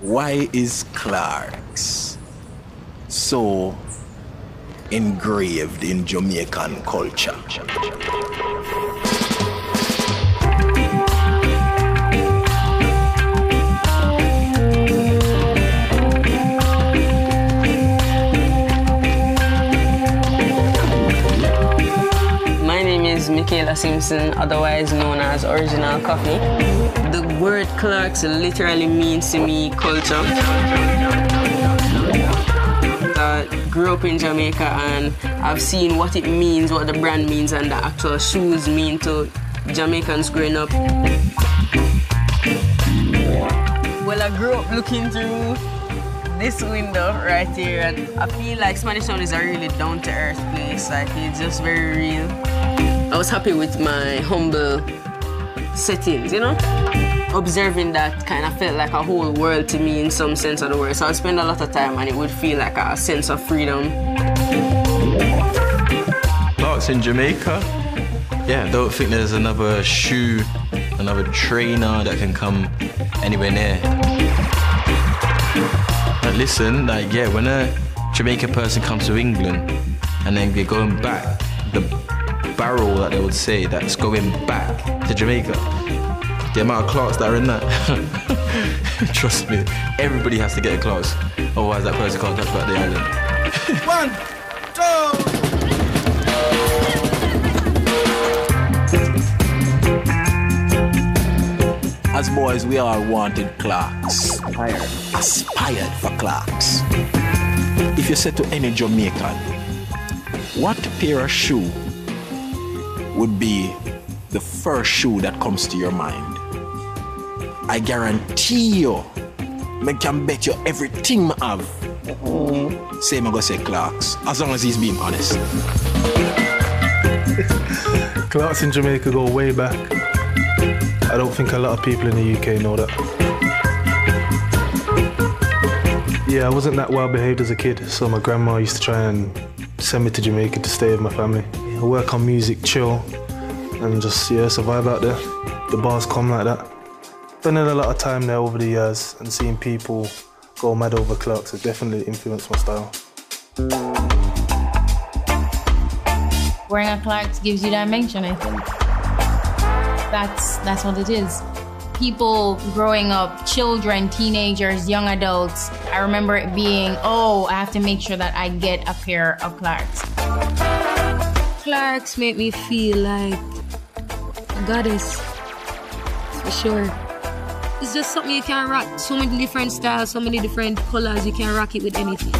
Why is Clarks so engraved in Jamaican culture? Michaela Simpson, otherwise known as Original Coffee. The word Clarks literally means to me culture. I grew up in Jamaica and I've seen what it means, what the brand means, and the actual shoes mean to Jamaicans growing up. Well, I grew up looking through this window right here, and I feel like Spanish Town is a really down-to-earth place. Like, it's just very real. I was happy with my humble settings, you know? Observing that kind of felt like a whole world to me in some sense of the word. So I'd spend a lot of time and it would feel like a sense of freedom. Clarks in Jamaica? Yeah, I don't think there's another shoe, another trainer that can come anywhere near. But listen, like, yeah, when a Jamaican person comes to England and then they're going back, the barrel that they would say that's going back to Jamaica, the amount of Clarks that are in that, trust me, everybody has to get a Clarks, otherwise that person can't touch back the island. 1, 2. As boys, we all wanted Clarks. Aspired for Clarks. If you said to any Jamaican, what pair of shoe would be the first shoe that comes to your mind? I guarantee you, I can bet you everything I have. Same I go say Clarks, as long as he's being honest. Clarks in Jamaica go way back. I don't think a lot of people in the UK know that. Yeah, I wasn't that well behaved as a kid, so my grandma used to try and send me to Jamaica to stay with my family. I work on music, chill, and just, yeah, survive out there. The bars come like that. Spending a lot of time there over the years and seeing people go mad over Clarks has definitely influenced my style. Wearing a Clarks gives you dimension, I think. That's what it is. People growing up, children, teenagers, young adults, I remember it being, oh, I have to make sure that I get a pair of Clarks. Clarks make me feel like a goddess, for sure. It's just something you can rock. So many different styles, so many different colors, you can rock it with anything.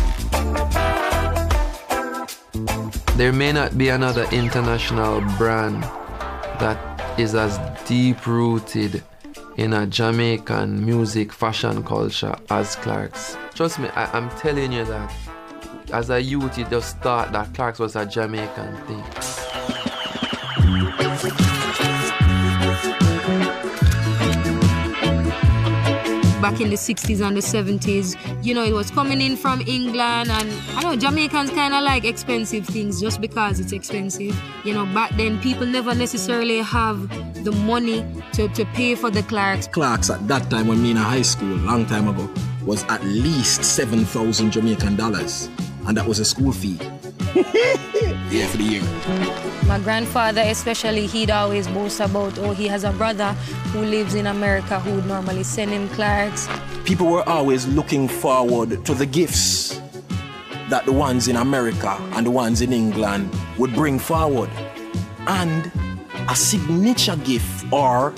There may not be another international brand that is as deep-rooted in a Jamaican music fashion culture as Clarks. Trust me, I'm telling you that. As a youth, you just thought that Clarks was a Jamaican thing. Back in the 60s and the 70s, you know, it was coming in from England, and I know Jamaicans kind of like expensive things just because it's expensive. You know, back then people never necessarily have the money to pay for the Clarks. Clarks at that time, when me in high school, long time ago, was at least 7,000 Jamaican dollars, and that was a school fee. Yeah, for the year. My grandfather especially, he'd always boast about, oh, he has a brother who lives in America who would normally send him Clarks. People were always looking forward to the gifts that the ones in America and the ones in England would bring forward. And a signature gift, or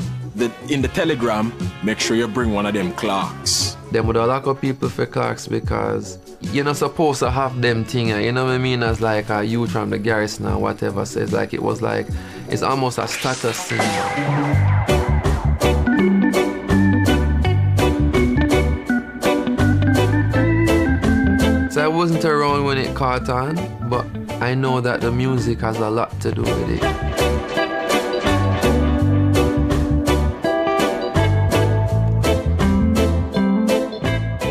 in the telegram, make sure you bring one of them Clarks. They would lock up people for Clarks because you're not supposed to have them thing, you know what I mean, as like a youth from the garrison or whatever. So it's like, it was like, it's almost a status thing. So I wasn't around when it caught on, but I know that the music has a lot to do with it.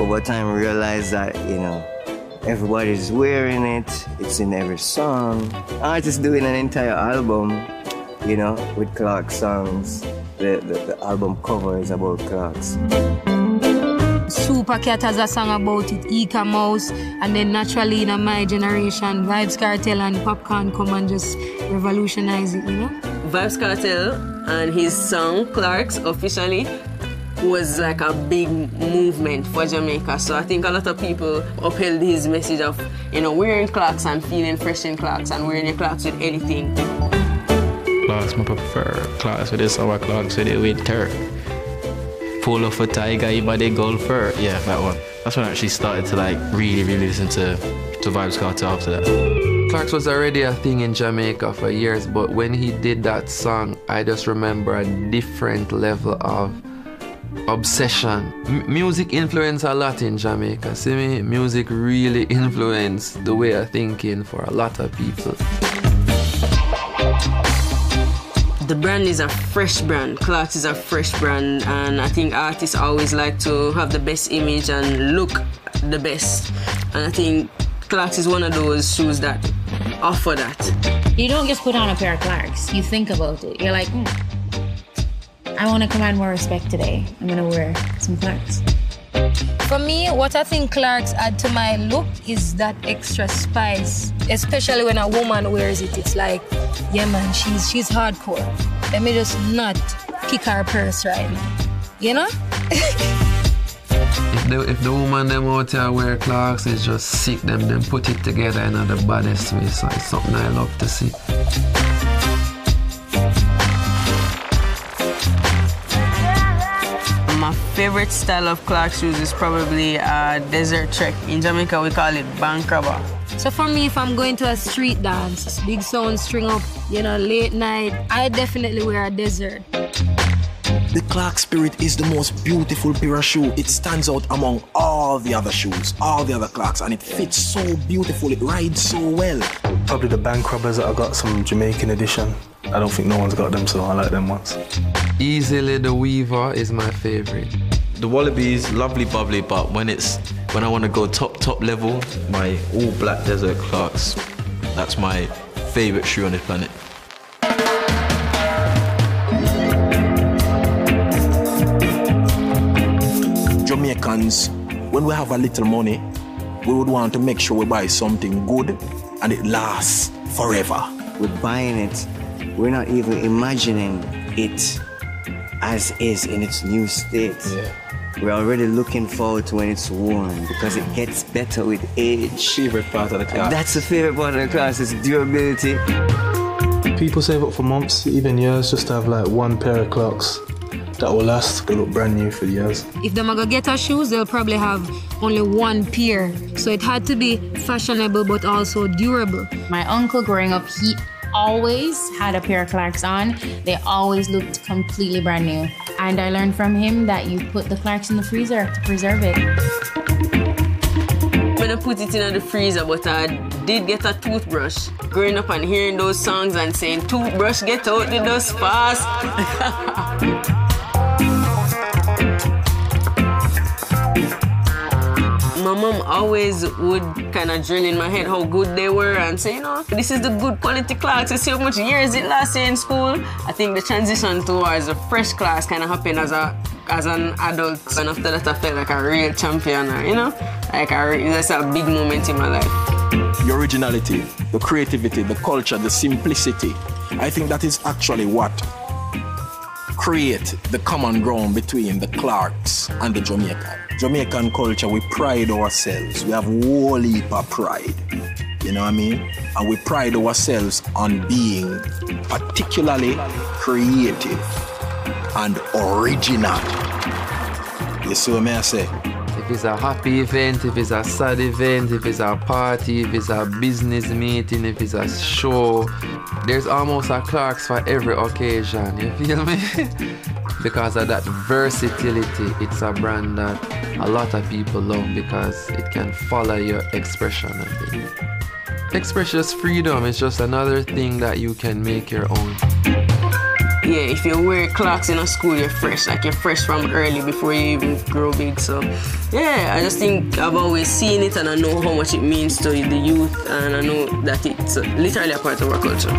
Over time, I realized that, you know, everybody's wearing it. It's in every song. Artists doing an entire album, you know, with Clarks songs. The album cover is about Clarks. Super Cat has a song about it, Ika Mouse, and then naturally in my generation, Vybz Kartel and Popcorn come and just revolutionize it, you know? Vybz Kartel and his song Clarks officially was like a big movement for Jamaica. So I think a lot of people upheld his message of, you know, wearing Clarks and feeling fresh in Clarks and wearing your Clarks with anything. Clarks, I prefer Clarks with the sour Clarks with the winter. Pull off a tiger, you body golfer. Yeah, that one. That's when I actually started to like really listen to Vybz Kartel after that. Clarks was already a thing in Jamaica for years, but when he did that song, I just remember a different level of obsession. Music influenced a lot in Jamaica. See me? Music really influenced the way of thinking for a lot of people. The brand is a fresh brand. Clarks is a fresh brand, and I think artists always like to have the best image and look the best. And I think Clarks is one of those shoes that offer that. You don't just put on a pair of Clarks. You think about it. You're like, I want to command more respect today. I'm going to wear some Clarks. For me, what I think Clarks add to my look is that extra spice. Especially when a woman wears it, it's like, yeah man, she's hardcore. Let me just not kick her purse right now. You know? If the woman them out here wear Clarks, it's just sick them put it together in the baddest way. So it's something I love to see. My favorite style of Clarks shoes is probably a desert trek. In Jamaica, we call it bank robber. So for me, if I'm going to a street dance, big sound, string up, you know, late night, I definitely wear a desert. The Clarks Spirit is the most beautiful pair of shoes. It stands out among all the other shoes, all the other Clarks, and it fits so beautiful, it rides so well. Probably the bank robbers that I got, some Jamaican edition. I don't think no one's got them, so I like them ones. Easily the Weaver is my favorite. The Wallabies, lovely bubbly, but when I want to go top level, my all black desert Clarks, that's my favorite shoe on the planet. Jamaicans, when we have a little money, we would want to make sure we buy something good and it lasts forever. We're buying it. We're not even imagining it as is in its new state. Yeah. We're already looking forward to when it's worn because it gets better with age. Favorite part of the class. That's the favorite part of the class, is durability. People save up for months, even years, just to have like one pair of Clarks that will last. They look brand new for years. If they're gonna get our shoes, they'll probably have only one pair. So it had to be fashionable but also durable. My uncle growing up, he always had a pair of Clarks on. They always looked completely brand new. And I learned from him that you put the Clarks in the freezer to preserve it. When I put it in the freezer, but I did get a toothbrush. Growing up and hearing those songs and saying, toothbrush, get out the dust fast. My mom always would kind of drill in my head how good they were and say, you know, this is the good quality Clarks. You see how much years it lasted in school. I think the transition towards a fresh Clarks kind of happened as an adult. And after that, I felt like a real champion, you know? Like that's a big moment in my life. The originality, the creativity, the culture, the simplicity. I think that is actually what create the common ground between the Clarks and the Jamaican. Jamaican culture, we pride ourselves. We have a whole heap of pride. You know what I mean? And we pride ourselves on being particularly creative and original. You see what I say? If it's a happy event, if it's a sad event, if it's a party, if it's a business meeting, if it's a show, there's almost a Clarks for every occasion, you feel me? Because of that versatility, it's a brand that a lot of people love because it can follow your expression. Expression's freedom is just another thing that you can make your own. Yeah, if you wear Clarks in a school, you're fresh. Like, you're fresh from early before you even grow big. So, yeah, I just think I've always seen it and I know how much it means to the youth, and I know that it's literally a part of our culture.